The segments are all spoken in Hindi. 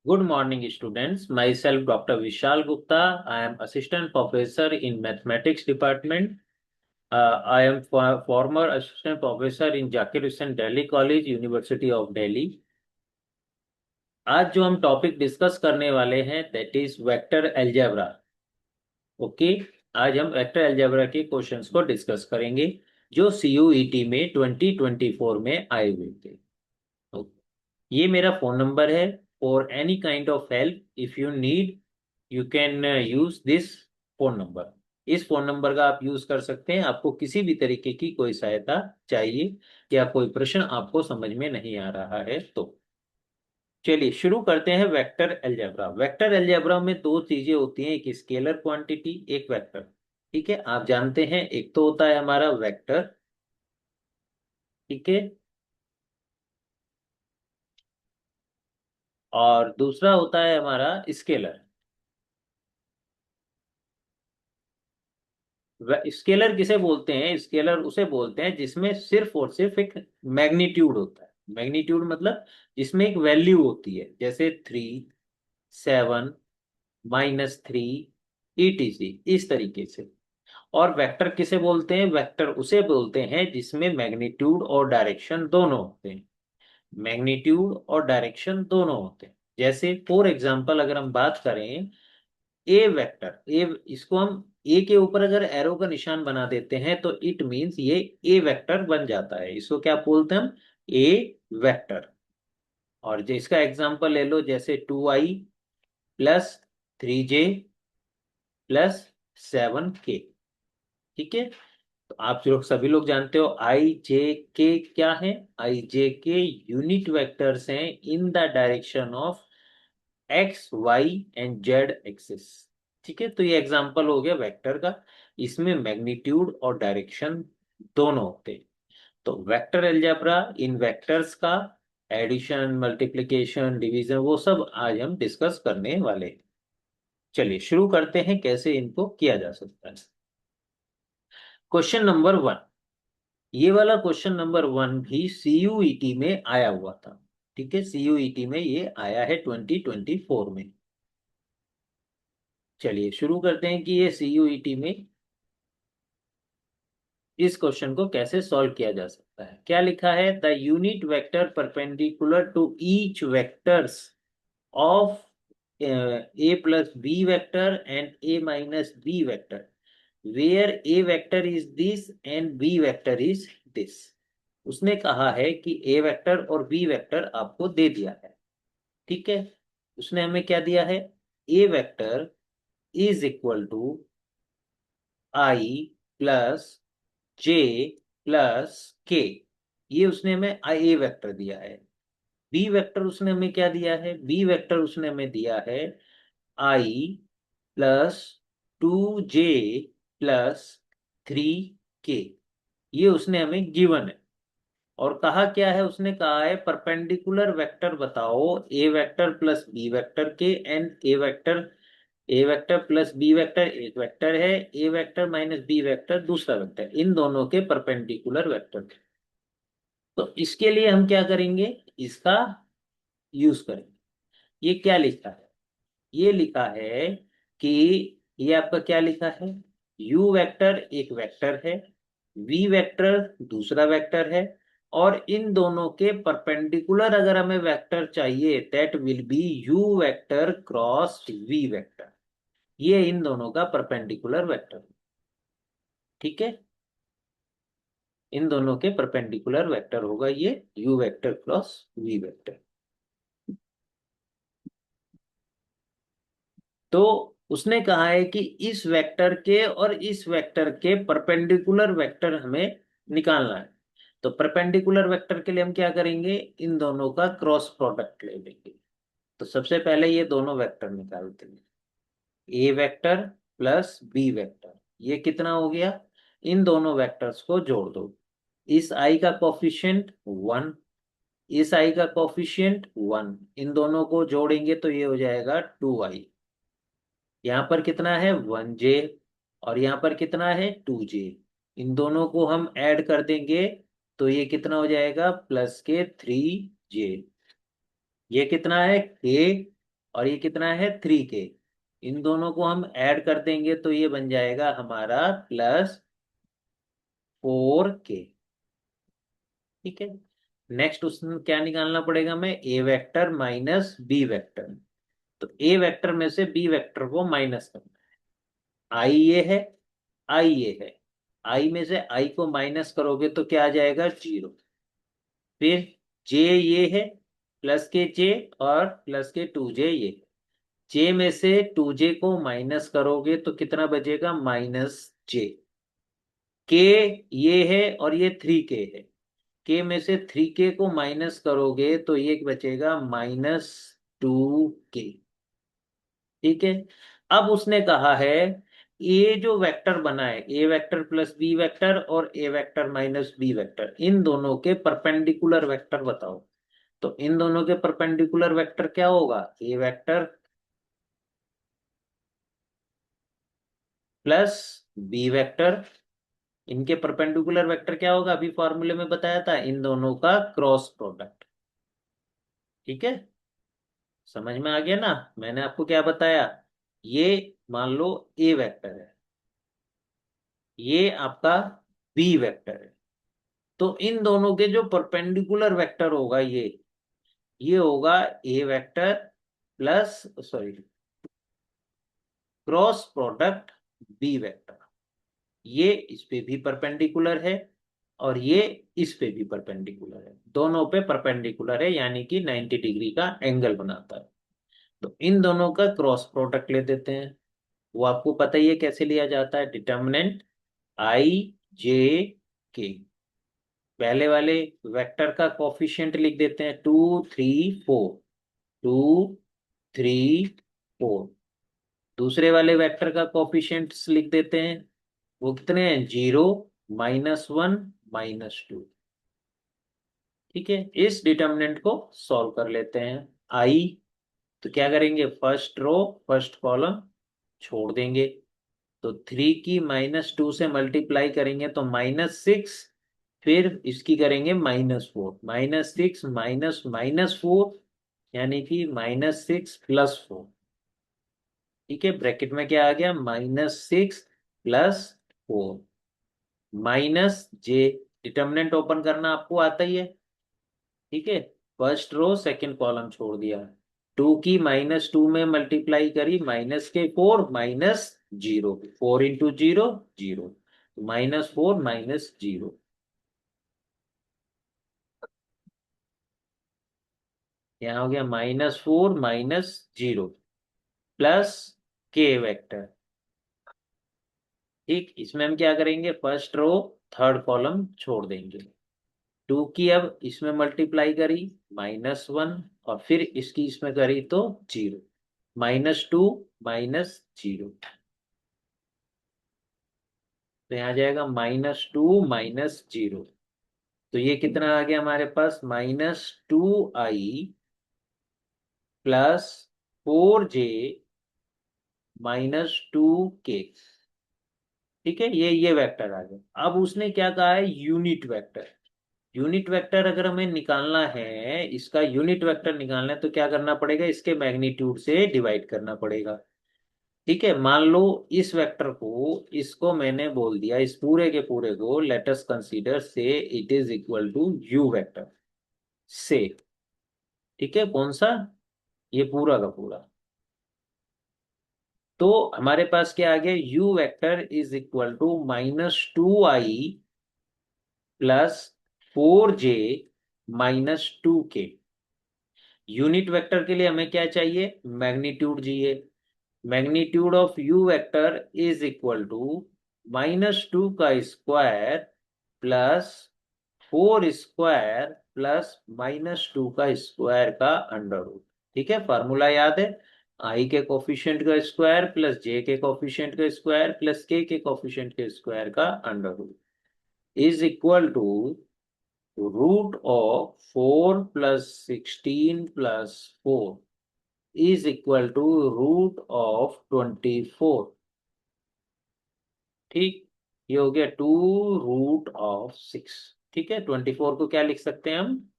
Good morning, students. Myself, Dr. Vishal Gupta. I am Assistant Professor in Mathematics Department. I am former Assistant Professor in Zakir Hussain Delhi College, University of Delhi. आज जो हम टॉपिक डिस्कस करने वाले हैं that is vector algebra. Okay. आज हम वेक्टर अलजेब्रा के क्वेश्चंस को डिस्कस करेंगे जो सीयूईटी में 2024 में आए हुए थे। ये मेरा फोन नंबर है। For any kind of help if you need you can use this phone number. इस फोन नंबर का आप यूज कर सकते हैं। आपको किसी भी तरीके की कोई सहायता चाहिए या कोई प्रश्न आपको समझ में नहीं आ रहा है तो चलिए शुरू करते हैं। Vector algebra. वेक्टर अलजेब्रा में दो चीजें होती हैं, एक स्केलर क्वांटिटी, एक वेक्टर। ठीक है, आप जानते हैं एक तो होता है हमारा वेक्टर। ठीक है, और दूसरा होता है हमारा स्केलर। स्केलर किसे बोलते हैं? स्केलर उसे बोलते हैं जिसमें सिर्फ और सिर्फ एक मैग्नीट्यूड होता है। मैग्नीट्यूड मतलब जिसमें एक वैल्यू होती है, जैसे 3, 7, -3, ETC, इस तरीके से। और वेक्टर किसे बोलते हैं? वेक्टर उसे बोलते हैं जिसमें मैग्नीट्यूड और डायरेक्शन दोनों होते हैं। मैग्नीट्यूड और डायरेक्शन दोनों होते हैं। जैसे फॉर एग्जांपल अगर हम बात करें ए वेक्टर, ए, इसको हम ए के ऊपर अगर एरो का निशान बना देते हैं तो इट मींस ये ए वेक्टर बन जाता है। इसको क्या बोलते हैं हम? ए वेक्टर। और जो इसका एग्जांपल ले लो, जैसे 2i + 3j +7k। ठीक है, तो आप लोग सभी लोग जानते हो आई जे के क्या है? आई जे के यूनिट वेक्टर्स हैं in the direction of X Y and Z axis. ठीक है, तो ये एग्जांपल हो गया वेक्टर का। इसमें मैग्नीट्यूड और डायरेक्शन दोनों होते हैं। तो वेक्टर अलजेब्रा, इन वेक्टर्स का एडिशन, मल्टीप्लिकेशन, डिवीजन, वो सब आज हम डिस्कस करने वाले हैं। चलिए शुरू करते हैं कैसे इनको किया जा सकता है। Question number 1। ये वाला क्वेश्चन नंबर 1 भी सीयूईटी में आया हुआ था। ठीक है, सीयूईटी में ये आया है 2024 में। चलिए शुरू करते हैं कि ये सीयूईटी में इस क्वेश्चन को कैसे सॉल्व किया जा सकता है। क्या लिखा है? The unit vector perpendicular to each vectors of a + b vector and a - b vector where a vector is this and b vector is this. उसने कहा है कि a वेक्टर और b वेक्टर आपको दे दिया है। ठीक है, उसने हमें क्या दिया है? a vector is equal to i + j + k। ये उसने हमें आई ए वेक्टर दिया है। बी वेक्टर उसने हमें क्या दिया है? बी वेक्टर उसने हमें दिया है i + 2j + 3k। ये उसने हमें गिवन है। और कहा क्या है? उसने कहा है परपेंडिकुलर वेक्टर बताओ A vector plus B vector के and A vector plus B vector एक वेक्टर है, ए वेक्टर माइनस बी वेक्टर दूसरा वेक्टर, इन दोनों के परपेंडिकुलर वेक्टर। तो इसके लिए हम क्या करेंगे? इसका यूज करेंगे। ये क्या लिखा है? ये लिखा है कि ये आपका क्या लिखा है? यू वेक्टर एक वेक्टर है, वी वेक्टर दूसरा वेक्टर है, और इन दोनों के परपेंडिकुलर अगर हमें वेक्टर चाहिए that will be U vector cross V vector. ये इन दोनों का परपेंडिकुलर वेक्टर। ठीक है, इन दोनों के परपेंडिकुलर वेक्टर होगा ये U vector cross V vector. तो उसने कहा है कि इस वेक्टर के और इस वेक्टर के परपेंडिकुलर वेक्टर हमें निकालना है। तो परपेंडिकुलर वेक्टर के लिए हम क्या करेंगे? इन दोनों का क्रॉस प्रोडक्ट ले लेंगे। तो सबसे पहले ये दोनों वेक्टर निकालते हैं। ए वेक्टर प्लस बी वेक्टर, ये कितना हो गया? इन दोनों वेक्टर्स को जोड़ दो। इस आई का कोफिशिएंट 1, इस आई का कोफिशिएंट 1, इन दोनों को जोड़ेंगे तो ये हो जाएगा 2i। यहाँ पर कितना है? 1j। और यहाँ पर कितना है? 2j। इन दोनों को हम ऐड कर देंगे तो ये कितना हो जाएगा? +के 3j। ये कितना है? k और ये कितना है 3k। इन दोनों को हम ऐड कर देंगे तो ये बन जाएगा हमारा +4k। ठीक है। नेक्स्ट उसमें क्या निकालना पड़ेगा, मैं ए वेक्टर माइनस बी वेक्टर। तो ए वेक्टर में से बी वेक्टर को माइनस करना है। आई ये है, आई ये है। आई में से आई को माइनस करोगे तो क्या आ जाएगा 0। फिर जे ये है, प्लस के जे और प्लस के 2j ये। जे में से 2j को माइनस करोगे तो कितना बचेगा -j। के ये है और ये 3k है। के में से 3k को माइनस करोगे तो ये बचेगा -2k। ठीक है। अब उसने कहा है ये जो वेक्टर बना है ए वेक्टर प्लस बी वेक्टर और ए वेक्टर माइनस बी वेक्टर, इन दोनों के परपेंडिकुलर वेक्टर बताओ। तो इन दोनों के परपेंडिकुलर वेक्टर क्या होगा, a vector plus B vector. इनके परपेंडिकुलर वेक्टर क्या होगा, अभी फॉर्मूले में बताया था, इन दोनों का क्रॉस प्रोडक्ट। ठीक है, समझ में आ गया ना। मैंने आपको क्या बताया, ये मान लो ए वेक्टर है, ये आपका बी वेक्टर है। तो इन दोनों के जो परपेंडिकुलर वेक्टर होगा ये होगा a vector plus, sorry, cross product B vector. ये इस पे भी परपेंडिकुलर है और ये इस पे भी परपेंडिकुलर है, दोनों पे परपेंडिकुलर है, यानी कि 90 डिग्री का एंगल बनाता है। तो इन दोनों का क्रॉस प्रोडक्ट ले देते हैं। वो आपको पता ही है कैसे लिया जाता है, डिटर्मिनेंट आई जे के। पहले वाले वेक्टर का कोफिशिएंट लिख देते हैं 2 3 4, 2 3 4। दूसरे वाले वेक्टर का कोफिशिएंट्स लिख देते हैं, वो कितने हैं 0 -1 -2। ठीक है, इस डिटर्मिनेंट को सॉल्व कर लेते हैं। आई, तो क्या करेंगे, फर्स्ट रो फर्स्ट कॉलम छोड़ देंगे। तो 3 की -2 से मल्टीप्लाई करेंगे तो -6। फिर इसकी करेंगे -4, -6 माइनस -4, यानी कि -6 + 4। ठीक है, ब्रैकेट में क्या आ गया, -6 + 4 -j। डिटर्मिनेंट ओपन करना आपको आता ही है। ठीक है, फर्स्ट रो सेकंड कॉलम छोड़ दिया। 2 की -2 में मल्टीप्लाई करी, -4 -0, 4 × 0 0, -4 -0। यहाँ हो गया -4 -0 प्लस के वेक्टर। ठीक, इसमें हम क्या करेंगे, फर्स्ट रो थर्ड कॉलम छोड़ देंगे। 2 की अब इसमें मल्टीप्लाई करी, -1, और फिर इसकी इसमें करी तो 0, -2 -0। तो यहाँ आ जाएगा -2 -0। तो ये कितना आ गया हमारे पास, -2i +4j -2k। ठीक है, ये वेक्टर आ गया। अब उसने क्या कहा है, यूनिट वेक्टर। यूनिट वेक्टर अगर हमें निकालना है, इसका यूनिट वेक्टर निकालना है तो क्या करना पड़ेगा, इसके मैग्नीट्यूड से डिवाइड करना पड़ेगा। ठीक है, मान लो इस वेक्टर को, इसको मैंने बोल दिया, इस पूरे के पूरे को लेट अस कंसीडर से it is equal to U vector से। ठीक है, कौन सा, ये पूरा का पूरा। तो हमारे पास क्या आ गया, U vector is equal to -2i +4j -2k। Unit vector के लिए हमें क्या चाहिए, मैग्नीट्यूड चाहिए। Magnitude of U vector is equal to -2 का स्क्वायर +4 स्क्वायर -2 का स्क्वायर का अंडर रूट। ठीक है, फार्मूला याद है, आई के कोफिशिएंट का स्क्वायर प्लस जे के कोफिशिएंट का स्क्वायर प्लस के कोफिशिएंट के स्क्वायर का under root is equal to √4 + 16 + 4 is equal to √24। ठीक, ये हो गया 2 √6। ठीक है, 24 को क्या लिख सकते हैं हम,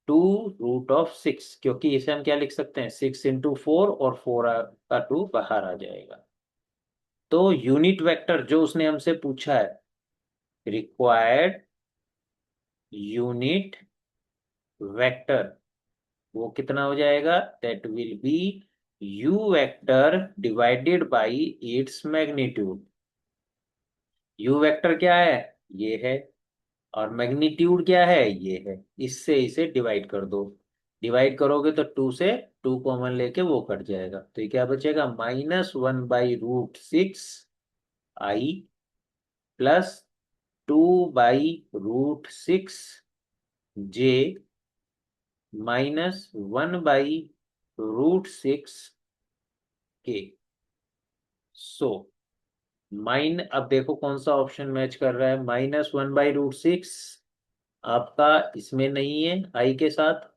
2√6, क्योंकि इसे हम क्या लिख सकते हैं, 6 × 4, और 4 का 2 बाहर आ जाएगा। तो यूनिट वेक्टर जो उसने हमसे पूछा है, रिक्वायर्ड यूनिट वेक्टर, वो कितना हो जाएगा, that will be u vector divided by its magnitude. u vector क्या है, ये है, और मैग्नीट्यूड क्या है, ये है। इससे इसे डिवाइड कर दो, डिवाइड करोगे तो 2 से 2 कॉमन लेके वो कट जाएगा, तो ये क्या बचेगा, -1/√6i +2/√6j -1/√6k। सो अब देखो कौन सा ऑप्शन मैच कर रहा है, -1/√6 आपका इसमें नहीं है आई के साथ,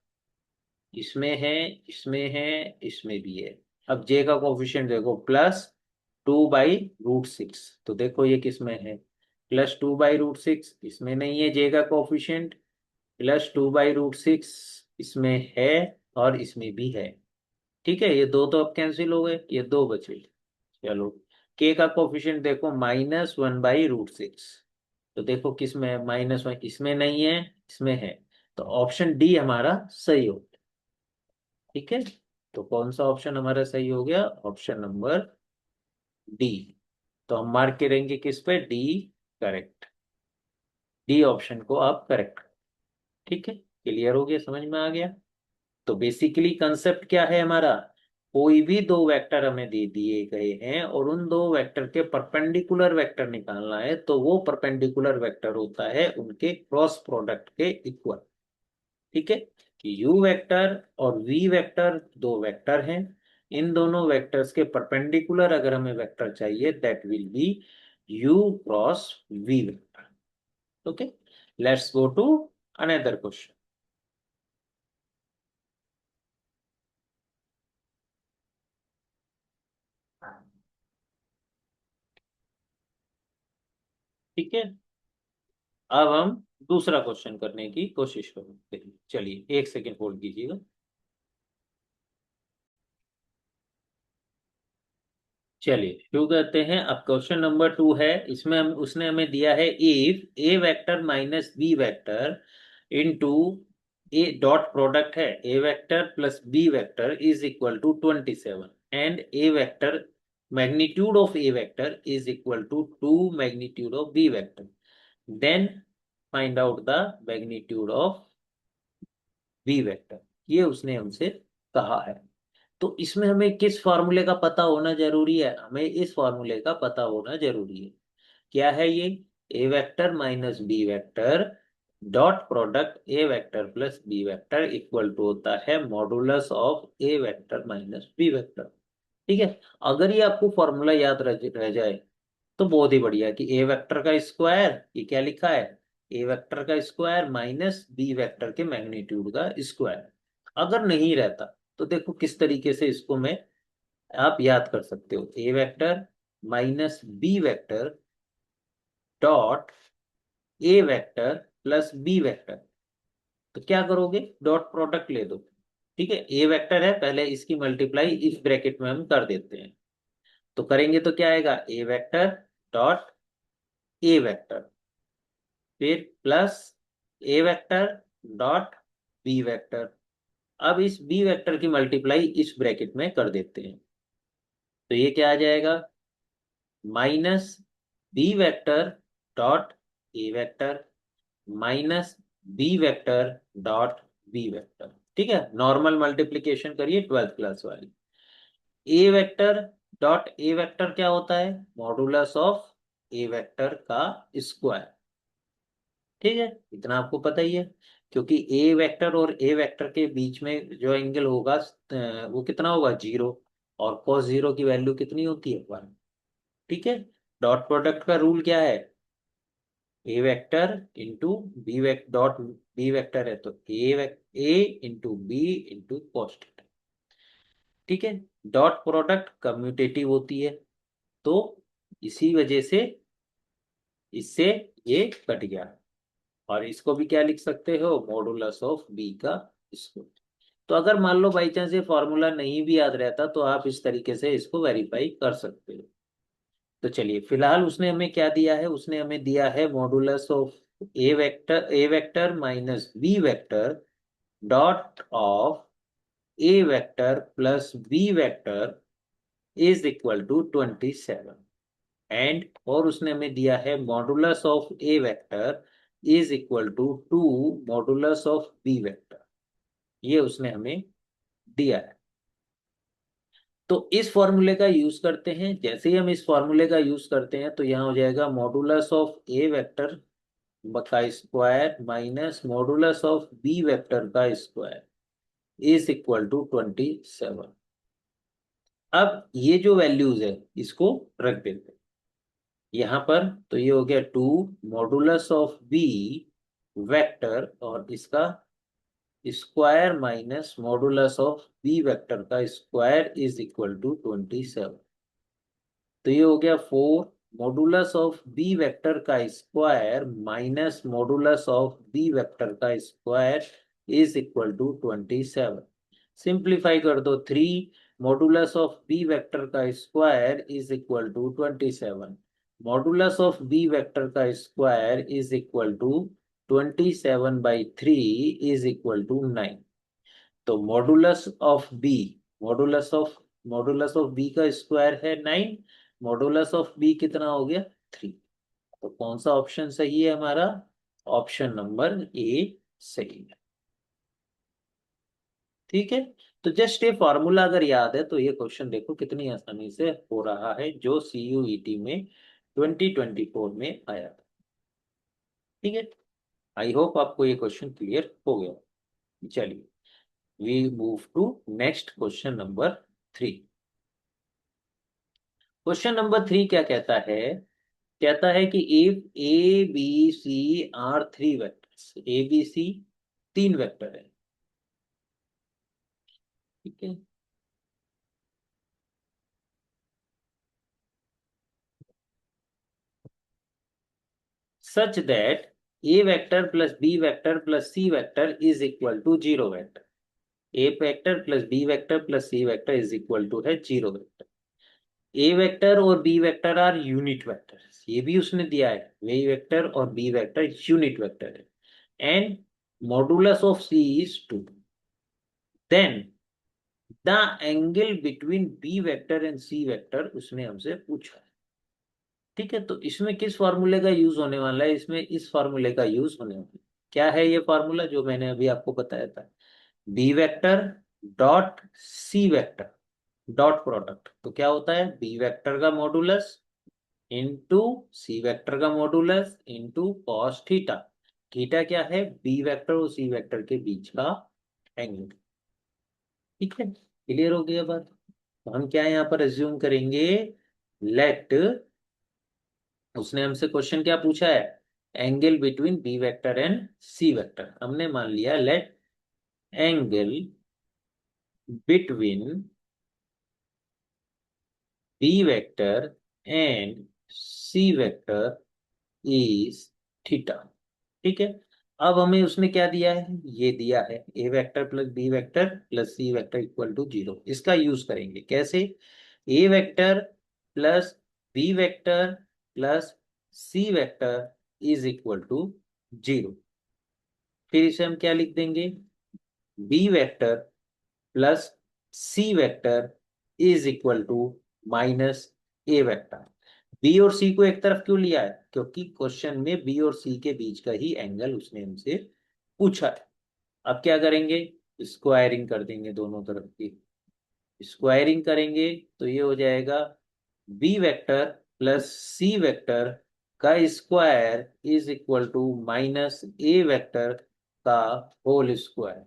इसमें है, इसमें है, इसमें भी है। अब जे का कोफिशिएंट देखो, +2/√6, तो देखो ये किस में है, +2/√6, इसमें नहीं है जे का कोफिशिएंट, +2/√6 इसमें है, और इसमें भी है। ठीक है, ये दो तो अब कैंसिल हो गए, ये दो बचे। चलो, के का कोफिशिएंट देखो, -1/√6, तो देखो किस में है, -1, इसमें नहीं है, इसमें है, तो ऑप्शन डी हमारा सही हो। ठीक है, तो कौन सा ऑप्शन हमारा सही हो गया, ऑप्शन नंबर डी। तो हम मार्क करेंगे किस पे, डी करेक्ट, डी ऑप्शन को आप करेक्ट। ठीक है, क्लियर हो गया, समझ में आ गया। तो बेसिकली कंसेप्ट क्या है हमारा, कोई भी दो वेक्टर हमें दे दिए गए हैं और उन दो वेक्टर के परपेंडिकुलर वेक्टर निकालना है, तो वो परपेंडिकुलर वेक्टर होता है उनके क्रॉस प्रोडक्ट के इक्वल। ठीक है, कि u वेक्टर और v वेक्टर दो वेक्टर हैं, इन दोनों वेक्टर्स के परपेंडिकुलर अगर हमें वेक्टर चाहिए, that will be u cross v vector. Okay, let's go to another question. ठीक है, अब हम दूसरा क्वेश्चन करने की कोशिश करेंगे। चलिए 1 सेकेंड होल्ड कीजिएगा। चलिए शुरू करते हैं। अब क्वेश्चन नंबर 2 है, इसमें हम उसने हमें दिया है, if a vector minus B vector into a dot product है, ए vector plus B vector is equal to 27, and A vector magnitude of A vector is equal to 2 magnitude of B vector, then find out the magnitude of B vector, ये उसने हमसे कहा है। तो इसमें हमें किस फॉर्मूले का पता होना जरूरी है, हमें इस फॉर्मूले का पता होना जरूरी है। क्या है ये, a vector minus B vector dot product A vector plus B vector equal to होता है modulus of A vector minus B vector. ठीक है, अगर ये आपको फॉर्मूला याद रह जाए तो बहुत ही बढ़िया, कि ए वेक्टर का स्क्वायर, ये क्या लिखा है, ए वेक्टर का स्क्वायर माइनस बी वेक्टर के मैग्नीट्यूड का स्क्वायर। अगर नहीं रहता तो देखो किस तरीके से इसको मैं आप याद कर सकते हो, a vector minus B vector dot A vector plus B vector, तो क्या करोगे, डॉट प्रोडक्ट ले दो। ठीक है, ए वेक्टर है, पहले इसकी मल्टीप्लाई इस ब्रैकेट में हम कर देते हैं, तो करेंगे तो क्या आएगा, A vector dot A vector, फिर plus A vector dot B vector. अब इस बी वेक्टर की मल्टीप्लाई इस ब्रैकेट में कर देते हैं, तो ये क्या आ जाएगा, माइनस बी वेक्टर डॉट ए vector minus B vector dot B vector. ठीक है, नॉर्मल मल्टीप्लीकेशन करिए 12th क्लास वाली। A vector dot A vector क्या होता है, मॉडुलस ऑफ ए वेक्टर का स्क्वायर। ठीक है, इतना आपको पता ही है, क्योंकि ए वेक्टर और ए वेक्टर के बीच में जो एंगल होगा वो कितना होगा, 0, और cos 0 की वैल्यू कितनी होती है, 1। ठीक है, डॉट प्रोडक्ट का रूल क्या है, ए vector into B vector dot B vector है, तो a into b into cost. ठीक है, डॉट प्रोडक्ट कम्यूटेटिव होती है, तो इसी वजह से इससे ये कट गया, और इसको भी क्या लिख सकते हो, मॉडुलस ऑफ बी का इसको। तो अगर मान लो बाई चांस ये फॉर्मूला नहीं भी याद रहता तो आप इस तरीके से इसको वेरीफाई कर सकते हो। तो चलिए, फिलहाल उसने हमें क्या दिया है, उसने हमें दिया है modulus of A vector minus B vector dot of A vector plus B vector is equal to 27। And और उसने हमें दिया है modulus of A vector is equal to 2 modulus of B vector. ये उसने हमें दिया है। तो इस फॉर्मूले का यूज करते हैं। जैसे ही हम इस फॉर्मूले का यूज करते हैं तो यहाँ हो जाएगा मॉडुलस ऑफ ए वेक्टर का square minus modulus of B vector का स्क्वायर इज इक्वल टू 27। अब ये जो वैल्यूज है इसको रख देते हैं यहाँ पर। तो ये हो गया 2 मॉडुलस ऑफ बी वेक्टर और इसका square minus modulus of B vector का स्क्वायर इज इक्वल टू 27। तो ये हो गया 4 मॉडुलस ऑफ बी वेक्टर का square minus modulus of B vector का square is equal to 27। Simplify कर दो, 3 मॉडुलस ऑफ बी वेक्टर का square is equal to 27। Modulus of B vector का square is equal to 27/3 is equal to 9। तो मॉडुलस ऑफ बी का स्क्वायर है 9। मॉडुलस ऑफ बी कितना हो गया 3। तो कौन सा ऑप्शन सही है हमारा? ऑप्शन नंबर ए सही है। ठीक है। तो जस्ट ये फॉर्मूला अगर याद है तो ये क्वेश्चन देखो कितनी आसानी से हो रहा है, जो CUET में 2024 में आया था। ठीक है। आई होप आपको ये क्वेश्चन क्लियर हो गया। चलिए, we move to next question number 3। Question number 3 क्या कहता है? कहता है कि if A B C are three vectors, A B C तीन वेक्टर है। ठीक है। Such that A vector plus B vector plus C vector is equal to zero vector. A vector plus B vector plus C vector is equal to है जीरो वेक्टर। ए वेक्टर और B vector are unit vector, ये भी उसने दिया है। ए वेक्टर और बी वेक्टर यूनिट वेक्टर है। And modulus of C is 2। Then the angle between B vector and C vector उसने हमसे पूछा है। ठीक है। तो इसमें किस फॉर्मूले का यूज होने वाला है? इसमें इस फॉर्मूले का यूज होने वाला है। क्या है ये फॉर्मूला जो मैंने अभी आपको बताया था? B vector dot C vector dot product. तो क्या होता है? बी वेक्टर का मॉडुलस इंटू सी वेक्टर का modulus into cos theta. Theta क्या है? बी वेक्टर और सी वेक्टर के बीच का एंगल। ठीक है। क्लियर हो गया बात? तो हम क्या यहाँ पर एज्यूम करेंगे? लेट, उसने हमसे क्वेश्चन क्या पूछा है? Angle between B vector and C vector. हमने मान लिया let angle between B vector and C vector is theta. ठीक है। अब हमें उसने क्या दिया है? ये दिया है ए vector plus B vector plus C vector equal to zero. इसका यूज करेंगे कैसे? A vector plus B vector plus C vector is equal to zero. फिर इसे हम क्या लिख देंगे? B vector plus C vector is equal to minus A vector. B और सी को एक तरफ क्यों लिया है? क्योंकि क्वेश्चन में बी और सी के बीच का ही एंगल उसने हमसे पूछा है। अब क्या करेंगे? स्क्वायरिंग कर देंगे दोनों तरफ की। स्क्वायरिंग करेंगे तो ये हो जाएगा B vector plus C vector का square is equal to minus A vector का होल स्क्वायर।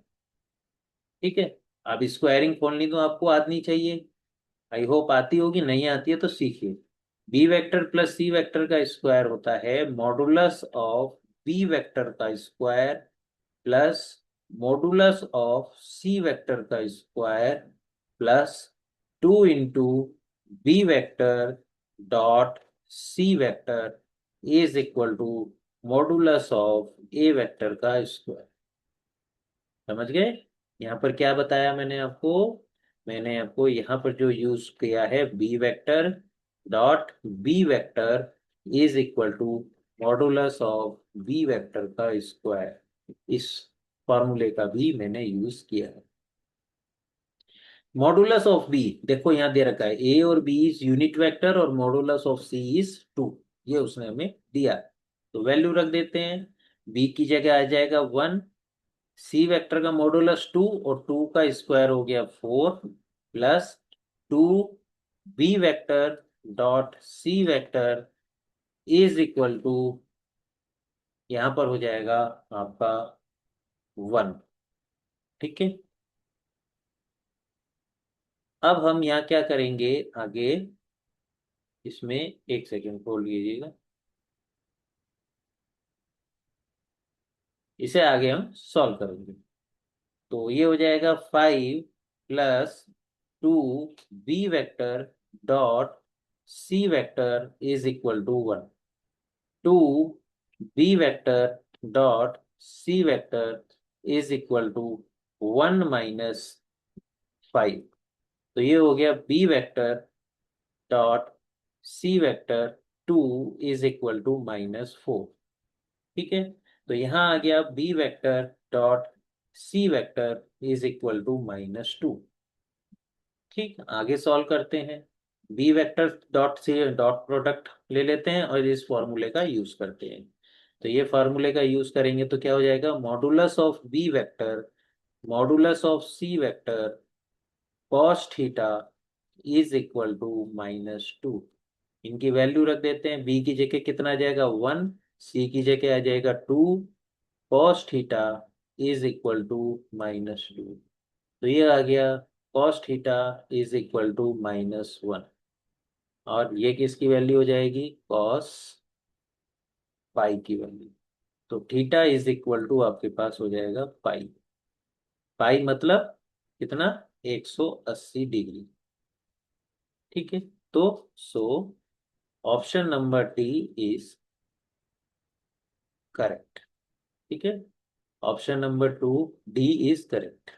ठीक है। अब स्क्वायरिंग फॉर्मूला तो आपको आनी चाहिए। आई होप आती होगी, नहीं आती है तो सीखिए। B vector plus C vector का स्क्वायर होता है मॉडुलस ऑफ बी वेक्टर का square plus modulus of C vector का square plus 2 into B vector dot C vector is equal to modulus of A vector का स्क्वायर। समझ गए? यहाँ पर क्या बताया मैंने आपको यहाँ पर जो यूज किया है B vector dot B vector is equal to modulus of B vector का स्क्वायर, इस फॉर्मूले का भी मैंने यूज किया है। मॉडुलस ऑफ बी देखो यहाँ दे रखा है ए और बी इज यूनिट वेक्टर और मॉडुलस ऑफ सी इज 2, ये उसने हमें दिया है। तो वैल्यू रख देते हैं, बी की जगह आ जाएगा 1, सी वेक्टर का मॉडुलस 2 और 2 का स्क्वायर हो गया 4 plus 2 B vector dot C vector is equal to, यहाँ पर हो जाएगा आपका 1। ठीक है, अब हम यहाँ क्या करेंगे आगे, इसमें एक सेकेंड होल्ड कीजिएगा, इसे आगे हम सॉल्व करेंगे। तो ये हो जाएगा 5 plus 2 B vector dot C vector is equal to 1, 2 B vector dot C vector is equal to 1 minus 5। तो ये हो गया B vector dot C vector 2 is equal to -4। ठीक है, तो यहाँ आ गया B vector dot C vector is equal to -2। ठीक, आगे सॉल्व करते हैं। B vector dot C dot product ले लेते हैं और इस फॉर्मूले का यूज करते हैं। तो ये फॉर्मूले का यूज करेंगे तो क्या हो जाएगा, modulus of B vector modulus of C vector cos theta is equal to -2। इनकी वैल्यू रख देते हैं, बी की जगह कितना आ जाएगा 1, सी की जगह आ जाएगा 2, cos theta is equal to -2। तो ये आ गया cos theta is equal to -1, और ये किसकी वैल्यू हो जाएगी, कॉस पाई की वैल्यू। तो थीटा इज इक्वल टू आपके पास हो जाएगा पाई। पाई मतलब कितना, 180 डिग्री। ठीक है, तो so option number D is correct. ठीक है, option number 2 D is correct.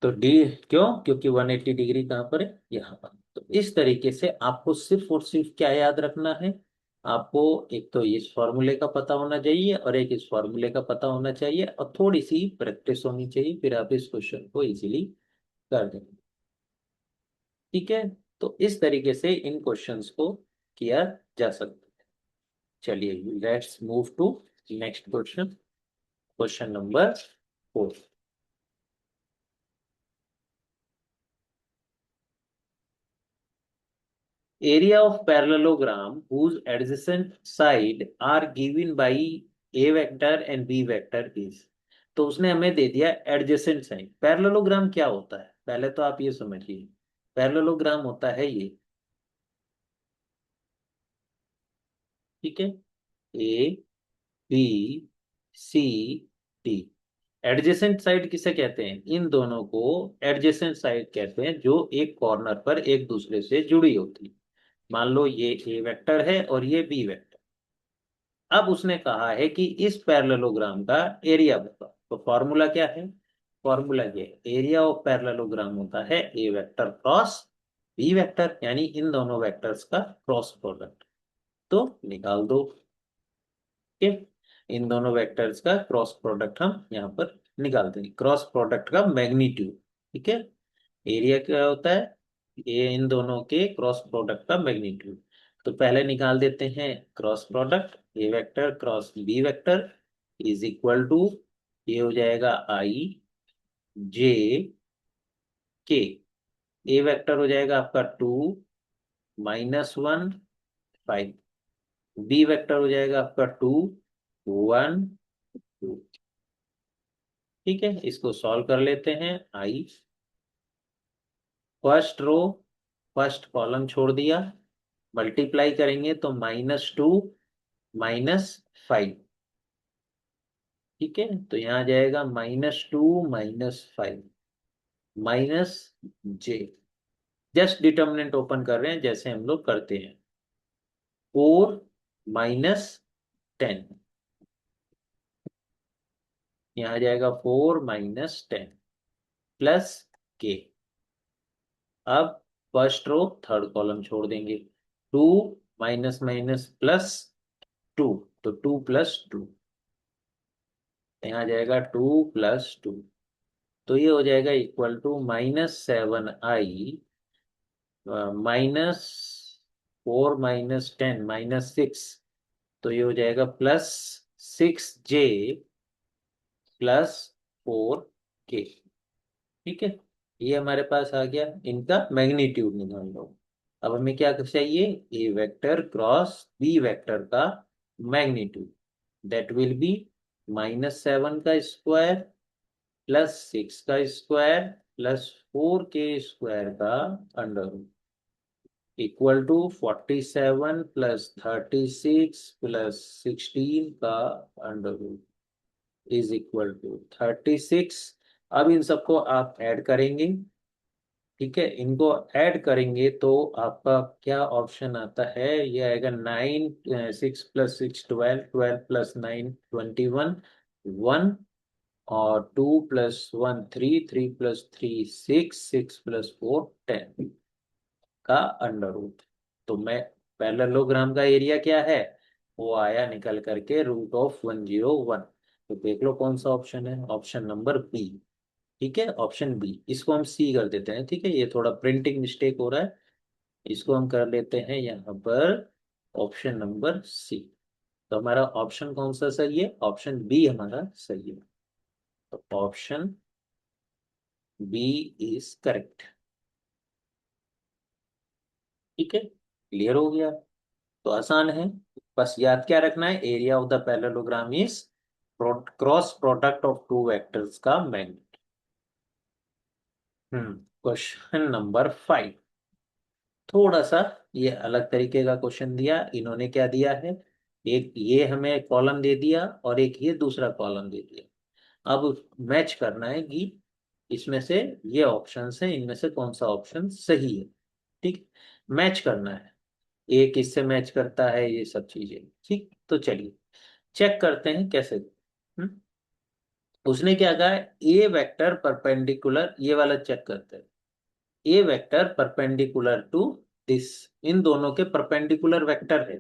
तो डी क्यों, क्योंकि 180 डिग्री कहाँ पर है, यहाँ पर। तो इस तरीके से आपको सिर्फ और सिर्फ क्या याद रखना है, आपको एक तो इस फॉर्मूले का पता होना चाहिए और एक इस फॉर्मूले का पता होना चाहिए और थोड़ी सी प्रैक्टिस होनी चाहिए, फिर आप इस क्वेश्चन को इजीली कर देंगे। ठीक है, तो इस तरीके से इन क्वेश्चंस को किया जा सकता है। चलिए let's move to next question, question number 4। Area of parallelogram whose adjacent side are given by a vector and b vector is। तो उसने हमें दे दिया एडजेसेंट साइड। पैरेललोग्राम क्या होता है, पहले तो आप ये समझिए, पैरेललोग्राम होता है ये, ठीक है, A B C D. Adjacent side किसे कहते हैं, इन दोनों को एडजेसेंट साइड कहते हैं जो एक कॉर्नर पर एक दूसरे से जुड़ी होती है। मान लो ये ए वेक्टर है और ये बी वेक्टर। अब उसने कहा है कि इस पैरेललोग्राम का एरिया बताओ। तो फॉर्मूला क्या है, फॉर्मूला ये एरिया ऑफ पैरेललोग्राम होता है ए वेक्टर क्रॉस बी वेक्टर, यानी इन दोनों वेक्टर्स का क्रॉस प्रोडक्ट। तो निकाल दो के, इन दोनों वेक्टर्स का क्रॉस प्रोडक्ट हम यहाँ पर निकालते हैं, क्रॉस प्रोडक्ट का मैग्नीट्यूड। ठीक है, एरिया क्या होता है, ये इन दोनों के क्रॉस प्रोडक्ट का मैग्नीट्यूड। तो पहले निकाल देते हैं cross product, A vector cross B vector is equal to, ये हो जाएगा आई जे के। ए वेक्टर हो जाएगा आपका 2 -1 5, बी वेक्टर हो जाएगा आपका 2 1 2। ठीक है, इसको सॉल्व कर लेते हैं। आई फर्स्ट रो फर्स्ट कॉलम छोड़ दिया, मल्टीप्लाई करेंगे तो -2 -5। ठीक है, तो यहाँ आ जाएगा -2 -5 -j। जस्ट डिटर्मिनेंट ओपन कर रहे हैं जैसे हम लोग करते हैं, 4 -10। यहाँ आ जाएगा 4 - 10 प्लस के। अब फर्स्ट रो थर्ड कॉलम छोड़ देंगे। 2 माइनस माइनस प्लस 2, तो 2 + 2, यहाँ आ जाएगा 2 + 2, तो ये हो जाएगा इक्वल टू -7i -4 - 10 - 6, तो ये हो जाएगा +6j +4k। ठीक है, ये हमारे पास आ गया, इनका मैग्नीट्यूड निकाल लो। अब हमें क्या चाहिए, ए वेक्टर क्रॉस बी वेक्टर का मैग्नीट्यूड, दैट विल बी -7 का स्क्वायर +6 का स्क्वायर +4k² का अंडर रूट, इक्वल टू 47 + 36 + 16 का under root is equal to 36। अब इन सबको आप ऐड करेंगे। ठीक है, इनको ऐड करेंगे तो आपका क्या ऑप्शन आता है, ये आएगा 9, 6 + 6 12, 12 + 9 21, 1, और 2 + 1 3, 3 + 3 6, 6 + 4 10 का अंडर रूट। तो मैं पैरेललोग्राम का एरिया क्या है, वो आया निकल करके √101। तो देख लो कौन सा ऑप्शन है, ऑप्शन नंबर बी। ठीक है, ऑप्शन बी, इसको हम सी कर देते हैं। ठीक है, ये थोड़ा प्रिंटिंग मिस्टेक हो रहा है, इसको हम कर लेते हैं यहाँ पर ऑप्शन नंबर सी। तो हमारा ऑप्शन कौन सा सही है, ऑप्शन बी हमारा सही है। तो ऑप्शन बी इज करेक्ट। ठीक है, क्लियर हो गया। तो आसान है, बस याद क्या रखना है, area of the parallelogram is cross product of two vectors का मैग्नीट्यूड। क्वेश्चन नंबर 5, थोड़ा सा ये अलग तरीके का क्वेश्चन दिया इन्होंने। क्या दिया है, एक ये हमें कॉलम दे दिया और एक ये दूसरा कॉलम दे दिया। अब मैच करना है कि इसमें से ये ऑप्शन है, इनमें से कौन सा ऑप्शन सही है। ठीक, मैच करना है, एक इससे मैच करता है, ये सब चीजें। ठीक, तो चलिए चेक करते हैं कैसे। उसने क्या कहा, ए वेक्टर परपेंडिकुलर, ये वाला चेक करते हैं। ए वेक्टर परपेंडिकुलर टू दिस, इन दोनों के परपेंडिकुलर वेक्टर है।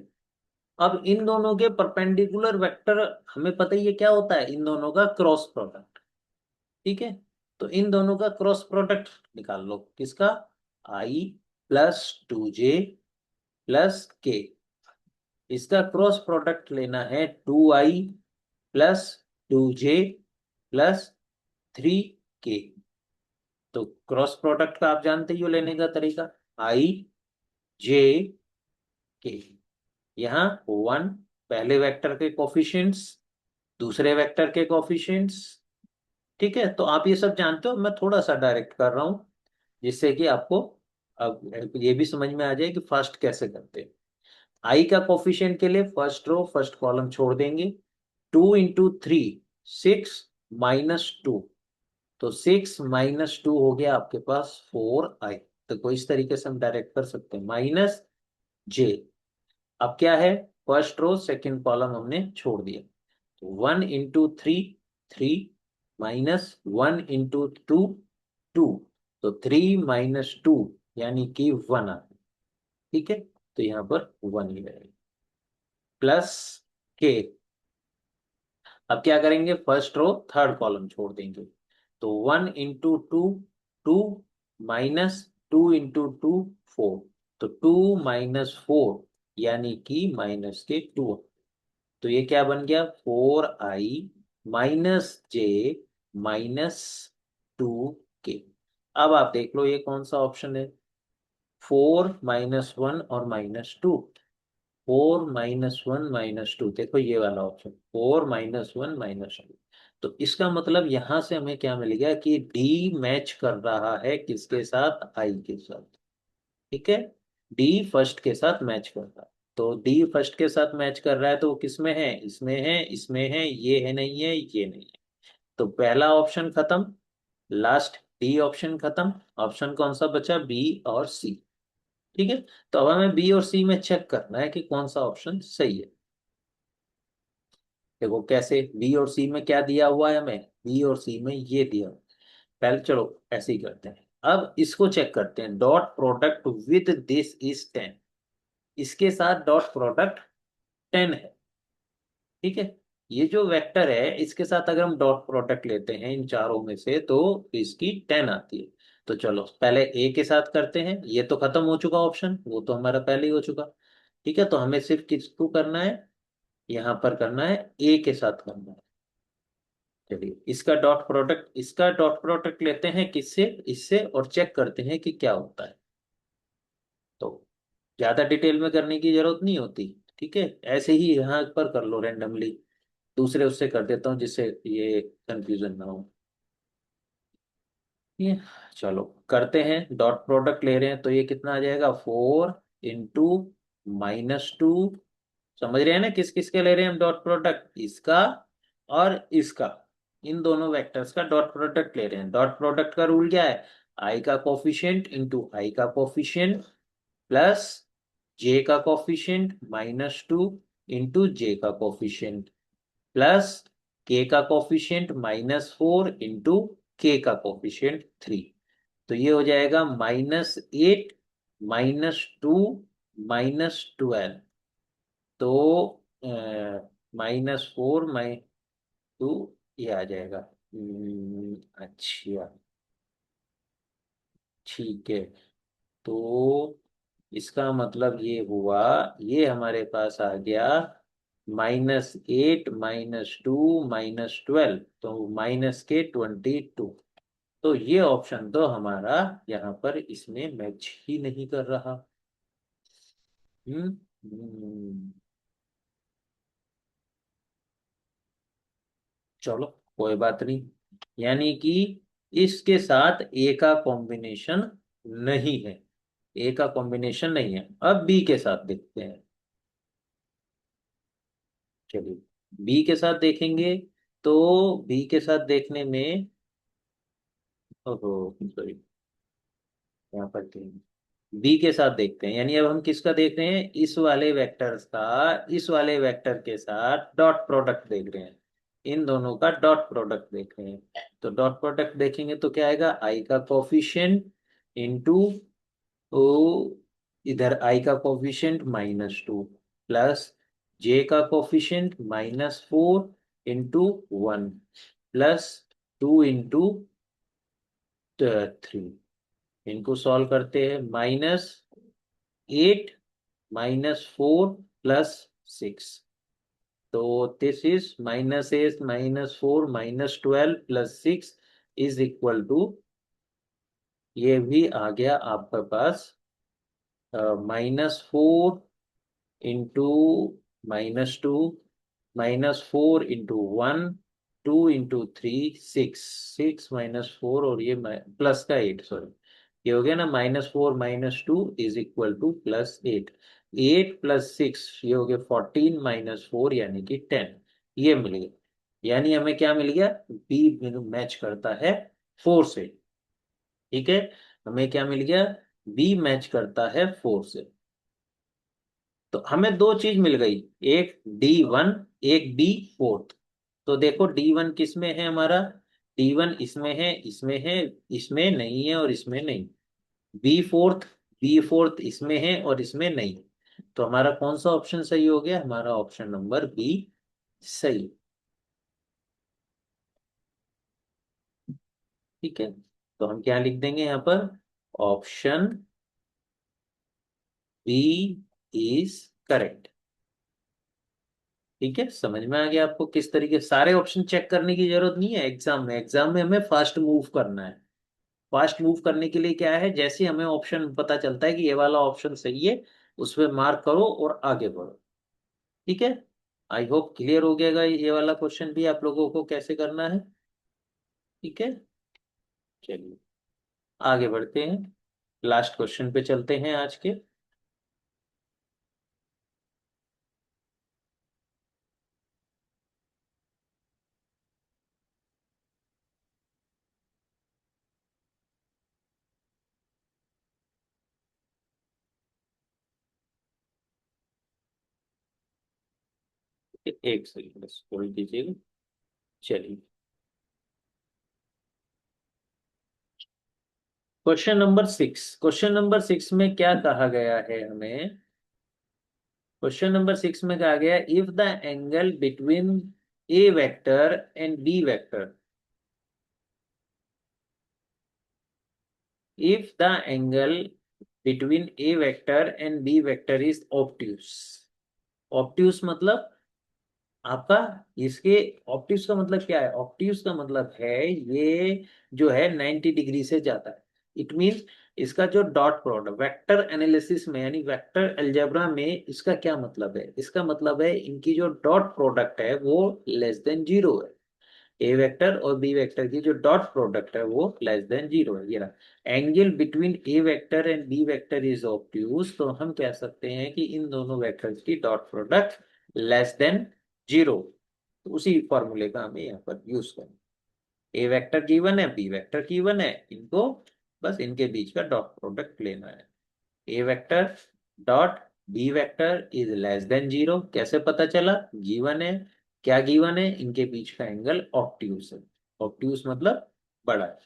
अब इन दोनों के परपेंडिकुलर वेक्टर, हमें पता ही है क्या होता है, इन दोनों का क्रॉस प्रोडक्ट। ठीक है, तो इन दोनों का क्रॉस प्रोडक्ट निकाल लो, किसका, i + 2j + k। इसका क्रॉस प्रोडक्ट लेना है 2i + 2j + 3k। तो क्रॉस प्रोडक्ट का आप जानते ही हो लेने का तरीका, i j k, यहाँ 1 पहले वेक्टर के कोफिशिएंट्स, दूसरे वेक्टर के कोफिशिएंट्स। ठीक है, तो आप ये सब जानते हो, मैं थोड़ा सा डायरेक्ट कर रहा हूँ जिससे कि आपको अब ये भी समझ में आ जाए कि फर्स्ट कैसे करते हैं। आई का कोफिशिएंट के लिए फर्स्ट रो फर्स्ट कॉलम छोड़ देंगे। 2 × 3 6 - 2, तो 6 - 2 हो गया आपके पास 4i। तो कोई इस तरीके से हम डायरेक्ट कर सकते हैं, -j। अब क्या है, फर्स्ट रो सेकंड कॉलम हमने छोड़ दिया, तो 1 × 3 3, -1 × 2 2, तो 3 - 2 यानी कि 1 आ गया। ठीक है, तो यहाँ पर 1 ही रहेगा, +k। अब क्या करेंगे, फर्स्ट रो थर्ड कॉलम छोड़ देंगे, तो 1 × 2 2, -2 × 2 4, तो 2 - 4 यानी कि -2। तो ये क्या बन गया, 4i -j -2k। अब आप देख लो ये कौन सा ऑप्शन है, 4 - 1 और -2, 4 - 1 - 2, देखो ये वाला ऑप्शन 4 - 1 - 2। तो इसका मतलब यहां से हमें क्या मिल गया कि डी मैच कर रहा है किसके साथ, आई के साथ। ठीक है, डी फर्स्ट के साथ मैच कर रहा है, तो डी फर्स्ट के साथ मैच कर रहा है, तो वो किसमें है, इसमें है, इसमें है, ये है नहीं है, ये नहीं है। तो पहला ऑप्शन खत्म, लास्ट डी ऑप्शन खत्म, ऑप्शन कौन सा बचा, बी और सी। ठीक है, तो अब हमें बी और सी में चेक करना है कि कौन सा ऑप्शन सही है। देखो कैसे, बी और सी में क्या दिया हुआ है हमें, बी और सी में ये दिया। पहले चलो ऐसे ही करते हैं। अब इसको चेक करते हैं, dot product with this is 10, इसके साथ डॉट प्रोडक्ट 10 है। ठीक है, ये जो वेक्टर है इसके साथ अगर हम डॉट प्रोडक्ट लेते हैं इन चारों में से तो इसकी 10 आती है। तो चलो पहले ए के साथ करते हैं, ये तो खत्म हो चुका ऑप्शन, वो तो हमारा पहले ही हो चुका। ठीक है, तो हमें सिर्फ किसको करना है, यहाँ पर करना है, ए के साथ करना है। चलिए इसका डॉट प्रोडक्ट लेते हैं किससे, इससे, और चेक करते हैं कि क्या होता है। तो ज्यादा डिटेल में करने की जरूरत नहीं होती। ठीक है, ऐसे ही यहाँ पर कर लो रेंडमली, दूसरे उससे कर देता हूँ जिससे ये कंफ्यूजन ना हो। ये चलो करते हैं, डॉट प्रोडक्ट ले रहे हैं तो ये कितना आ जाएगा, 4 × -2। समझ रहे हैं ना किस किस के ले रहे हैं हम डॉट प्रोडक्ट, इसका और इसका, इन दोनों वेक्टर्स का डॉट प्रोडक्ट ले रहे हैं। डॉट प्रोडक्ट का रूल क्या है, आई का कोफिशिएंट इंटू आई का कोफिशिएंट प्लस जे का कोफिशिएंट -2 इंटू जे का कोफिशिएंट प्लस के का कोफिशिएंट -4 इंटू के का कोफिशिएंट 3। तो ये हो जाएगा -8 -2 -12। तो -4 -2 ये आ जाएगा। अच्छा, ठीक है। तो इसका मतलब ये हुआ, ये हमारे पास आ गया -8 -2 -12, तो -22। तो ये ऑप्शन तो हमारा यहाँ पर इसमें मैच ही नहीं कर रहा। हम्म हम्म, चलो कोई बात नहीं, यानी कि इसके साथ ए का कॉम्बिनेशन नहीं है, ए का कॉम्बिनेशन नहीं है। अब बी के साथ देखते हैं। चलिए बी के साथ देखेंगे, तो बी के साथ देखने में, ओहो सॉरी, यहाँ पर बी के साथ देखते हैं, यानी अब हम किसका देख रहे हैं, इस वाले वेक्टर्स का इस वाले वेक्टर के साथ डॉट प्रोडक्ट देख रहे हैं, इन दोनों का डॉट प्रोडक्ट देख रहे हैं। तो डॉट प्रोडक्ट देखेंगे तो क्या आएगा, आई का कोफिशिएंट इंटू, तो इधर आई का कोफिशिएंट -2 प्लस जे का कोफिशिएंट -4 इंटू 1 प्लस 2 इंटू 3। इनको सॉल्व करते हैं, -8 -4 +6। तो this is -8 -4 -12 +6 is equal to, ये भी आ गया आपके पास, -4 × -2 -4 × 1 2 × 3 6 6 -4 और ये प्लस का 8, सॉरी, ये हो गया ना, -4 -2 इज इक्वल टू +8, 8 +6 ये हो गया 14 -4 यानी कि 10। ये मिल गया, यानी हमें क्या मिल गया, बी मैच करता है 4 से। ठीक है, हमें क्या मिल गया, बी मैच करता है 4 से। तो हमें दो चीज मिल गई, एक D1 एक D4। तो देखो D1 किस में है हमारा, D1 इसमें है, इसमें है, इसमें नहीं है और इसमें नहीं। बी फोर्थ इसमें है और इसमें नहीं। तो हमारा कौन सा ऑप्शन सही हो गया, हमारा ऑप्शन नंबर बी सही। ठीक है, तो हम क्या लिख देंगे यहाँ पर, ऑप्शन बी इज करेक्ट। ठीक है, समझ में आ गया आपको किस तरीके, सारे ऑप्शन चेक करने की जरूरत नहीं है एग्जाम में, एग्जाम में हमें फास्ट मूव करना है। फास्ट मूव करने के लिए क्या है, जैसे हमें ऑप्शन पता चलता है कि ये वाला ऑप्शन सही है, उस पर मार्क करो और आगे बढ़ो। ठीक है, आई होप क्लियर हो गया ये वाला क्वेश्चन भी आप लोगों को कैसे करना है। ठीक है, चलिए आगे बढ़ते हैं, लास्ट क्वेश्चन पे चलते हैं आज के। एक सेकंड बस होल्ड कीजिएगा। चलिए, क्वेश्चन नंबर 6 में क्या कहा गया है हमें। क्वेश्चन नंबर 6 में कहा गया, if the angle between A vector and B vector, if the angle between a vector and b vector is obtuse। obtuse मतलब आपका, इसके ऑप्टिक्स का मतलब क्या है, ऑप्टिक्स का मतलब है ये जो है 90 डिग्री से ज्यादा है। इट मींस इसका जो डॉट प्रोडक्ट वेक्टर एनालिसिस में यानी वेक्टर अलजेब्रा में इसका क्या मतलब है, इसका मतलब है इनकी जो डॉट प्रोडक्ट है वो लेस देन जीरो है। ए वेक्टर और बी वेक्टर की जो डॉट प्रोडक्ट है वो लेस देन जीरो है। ये रहा angle between A vector and B vector is obtuse, तो हम कह सकते हैं कि इन दोनों वेक्टर्स की dot product less than zero. तो उसी फॉर्मूले का हमें यहाँ पर यूज करना। ए वेक्टर गिवन है, बी वेक्टर गिवन है, इनको बस इनके बीच का डॉट प्रोडक्ट लेना है। ए vector dot B vector is less than zero, कैसे पता चला, गिवन है। क्या गिवन है, इनके बीच का एंगल ऑब्ट्यूज है। ऑब्ट्यूज मतलब बड़ा है।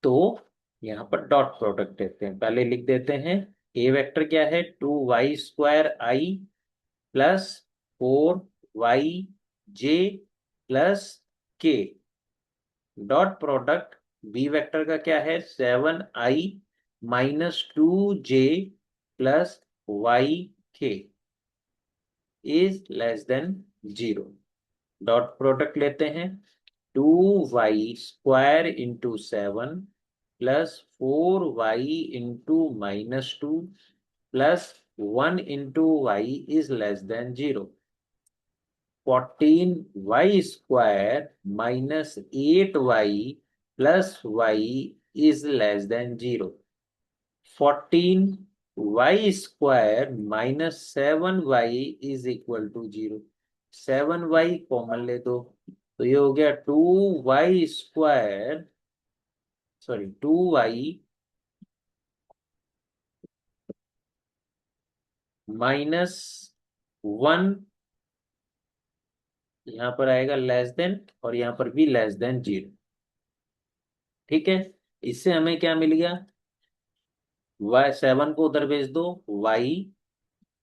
तो यहाँ पर डॉट प्रोडक्ट देते हैं, पहले लिख देते हैं। ए वेक्टर क्या है, 2y² plus 4y plus k। Dot product B vector का क्या है, 7i - 2j plus y k is less than zero. Dot product लेते हैं, 2y² × 7 +4y × -2 +1 × y is less than zero. 14y² -8y +y is less than 0। 14y² -7y is equal to 0। 7y common ले दो, तो ये हो गया 2y -1 यहाँ पर आएगा लेस देन, और यहाँ पर भी लेस देन जीरो। ठीक है, इससे हमें क्या मिल गया, y7 को उधर भेज दो, y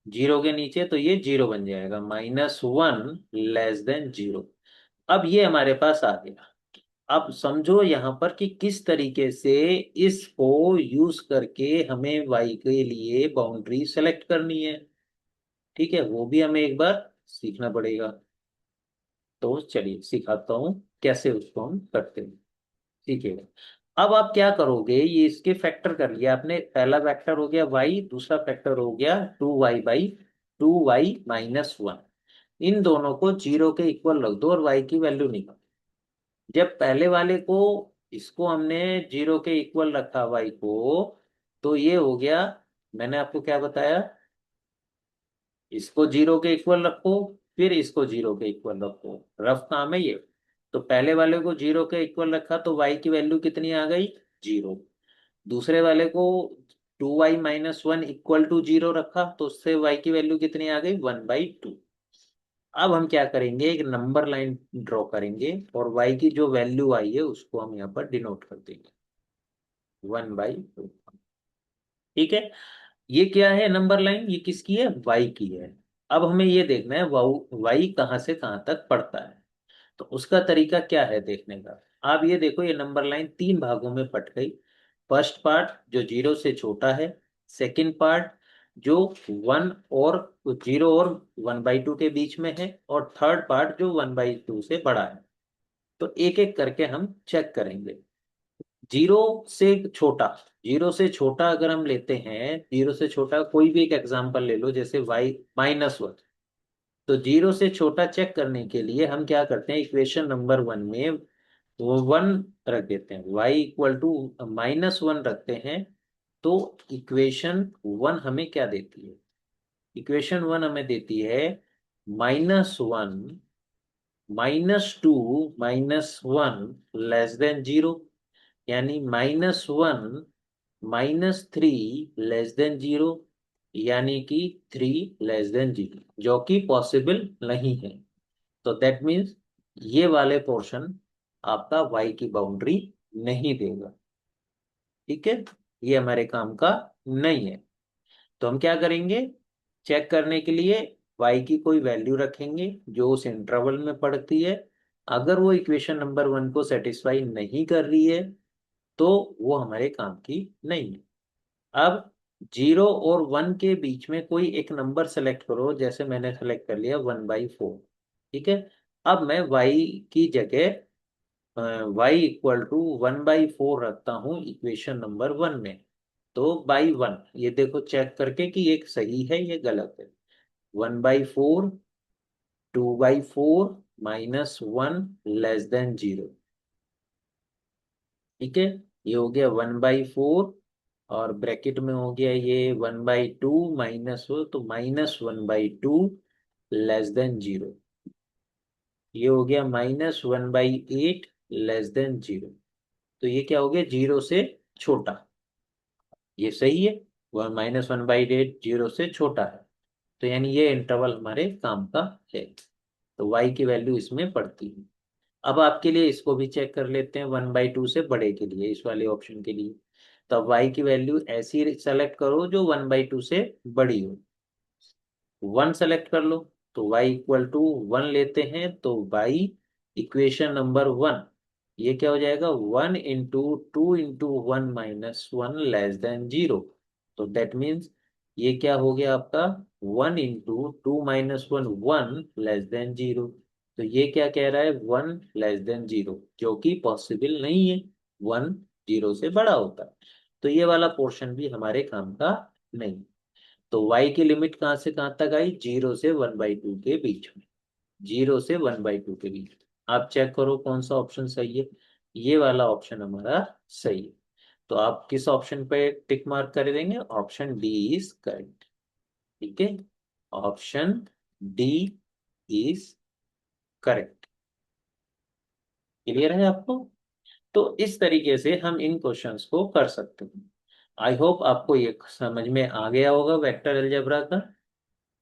जीरो के नीचे, तो ये जीरो बन जाएगा, -1 लेस देन जीरो। अब ये हमारे पास आ गया। अब समझो यहाँ पर कि किस तरीके से इसको यूज करके हमें y के लिए बाउंड्री सेलेक्ट करनी है। ठीक है, वो भी हमें एक बार सीखना पड़ेगा। तो चलिए सिखाता हूँ कैसे उसको हम करते हैं। ठीक है, अब आप क्या करोगे, ये इसके फैक्टर कर लिया आपने। पहला फैक्टर हो गया y, दूसरा फैक्टर हो गया 2y/2y - 1। इन दोनों को जीरो के इक्वल रख दो और y की वैल्यू निकालो। जब पहले वाले को, इसको हमने जीरो के इक्वल रखा y को, तो ये हो गया, मैंने आपको क्या बताया, इसको जीरो के इक्वल रखो, फिर इसको जीरो के इक्वल रखो, रफ काम है ये। तो पहले वाले को जीरो के इक्वल रखा तो y की वैल्यू कितनी आ गई, जीरो। दूसरे वाले को 2y - 1 इक्वल टू जीरो रखा तो उससे y की वैल्यू कितनी आ गई, 1/2। अब हम क्या करेंगे, एक नंबर लाइन ड्रॉ करेंगे और y की जो वैल्यू आई है उसको हम यहाँ पर डिनोट कर देंगे 1/2। ठीक है, ये क्या है नंबर लाइन, ये किसकी है, y की है। अब हमें ये देखना है y कहाँ से कहाँ तक पड़ता है। तो उसका तरीका क्या है देखने का। आप ये देखो, ये नंबर लाइन तीन भागों में बट गई। फर्स्ट पार्ट जो जीरो से छोटा है, सेकंड पार्ट जो वन और जीरो और 1/2 के बीच में है, और थर्ड पार्ट जो 1/2 से बड़ा है। तो एक एक करके हम चेक करेंगे। जीरो से छोटा, जीरो से छोटा अगर हम लेते हैं, जीरो से छोटा कोई भी एक एग्जांपल ले लो, जैसे y - 1। तो जीरो से छोटा चेक करने के लिए हम क्या करते हैं, इक्वेशन नंबर 1 में वो 1 रख देते हैं, y = -1 रखते हैं। तो इक्वेशन 1 हमें क्या देती है, इक्वेशन 1 हमें देती है -1 -2 -1 लेस देन जीरो, यानी -1 -3 लेस देन जीरो, यानी कि 3 < 0, जो कि पॉसिबल नहीं है। तो दैट मीन्स ये वाले पोर्शन आपका y की बाउंड्री नहीं देगा। ठीक है, ये हमारे काम का नहीं है। तो हम क्या करेंगे, चेक करने के लिए y की कोई वैल्यू रखेंगे जो उस इंटरवल में पड़ती है। अगर वो इक्वेशन नंबर 1 को सेटिस्फाई नहीं कर रही है तो वो हमारे काम की नहीं है। अब 0 और 1 के बीच में कोई एक नंबर सेलेक्ट करो, जैसे मैंने सेलेक्ट कर लिया 1/4। ठीक है, अब मैं y की जगह y = 1/4 रखता हूँ इक्वेशन नंबर 1 में। तो बाई 1 ये देखो चेक करके कि ये सही है ये गलत है। 1/4, 2/4 -1 < 0। ठीक है, ये हो गया 1/4, और ब्रैकेट में हो गया ये 1/2 माइनस हो तो -1/2 < 0। ये हो गया -1/8 < 0। तो ये क्या हो गया, 0 से छोटा। ये सही है, वन -1/8 0 से छोटा है। तो यानी ये इंटरवल हमारे काम का है। तो y की वैल्यू इसमें पड़ती है। अब आपके लिए इसको भी चेक कर लेते हैं 1/2 से बड़े के लिए, इस वाले ऑप्शन के लिए। तो अब y की वैल्यू ऐसी सेलेक्ट करो जो 1/2 से बड़ी हो। 1 सेलेक्ट कर लो, तो y = 1 लेते हैं, तो y इक्वेशन नंबर 1 ये क्या हो जाएगा, 1 × 2 × 1 - 1 < 0। तो दैट मीन्स ये क्या हो गया आपका, 1 × 2 - 1 1 < 0। तो ये क्या कह रहा है, 1 < 0, जो कि पॉसिबल नहीं है। 1 0 से बड़ा होता है। तो ये वाला पोर्शन भी हमारे काम का नहीं। तो y की लिमिट कहाँ से कहाँ तक आई, 0 से 1/2 के बीच में। 0 से 1/2 के बीच में। आप चेक करो कौन सा ऑप्शन सही है। ये वाला ऑप्शन हमारा सही है। तो आप किस ऑप्शन पे टिक मार्क कर देंगे, ऑप्शन डी इज करेक्ट। ठीक है, option D is correct. Clear है आपको। तो इस तरीके से हम इन क्वेश्चंस को कर सकते हैं। आई होप आपको ये समझ में आ गया होगा वेक्टर अलजेब्रा का।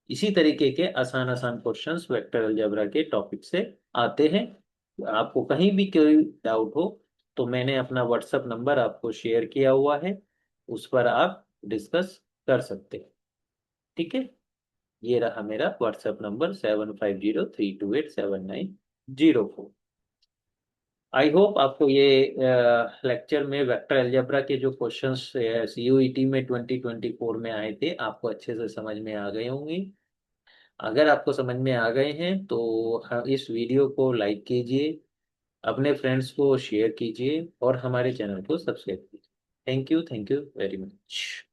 इसी तरीके के आसान आसान क्वेश्चंस वेक्टर अलजेब्रा के टॉपिक से आते हैं। आपको कहीं भी कोई डाउट हो तो मैंने अपना व्हाट्सएप नंबर आपको शेयर किया हुआ है, उस पर आप डिस्कस कर सकते हैं। ठीक है, ये रहा मेरा व्हाट्सएप नंबर 7503287904। आई होप आपको ये लेक्चर में वेक्टर अलजेब्रा के जो क्वेश्चंस सीयूईटी में 2024 में आए थे आपको अच्छे से समझ में आ गए होंगे। अगर आपको समझ में आ गए हैं तो इस वीडियो को लाइक कीजिए, अपने फ्रेंड्स को शेयर कीजिए और हमारे चैनल को सब्सक्राइब कीजिए। Thank you very much.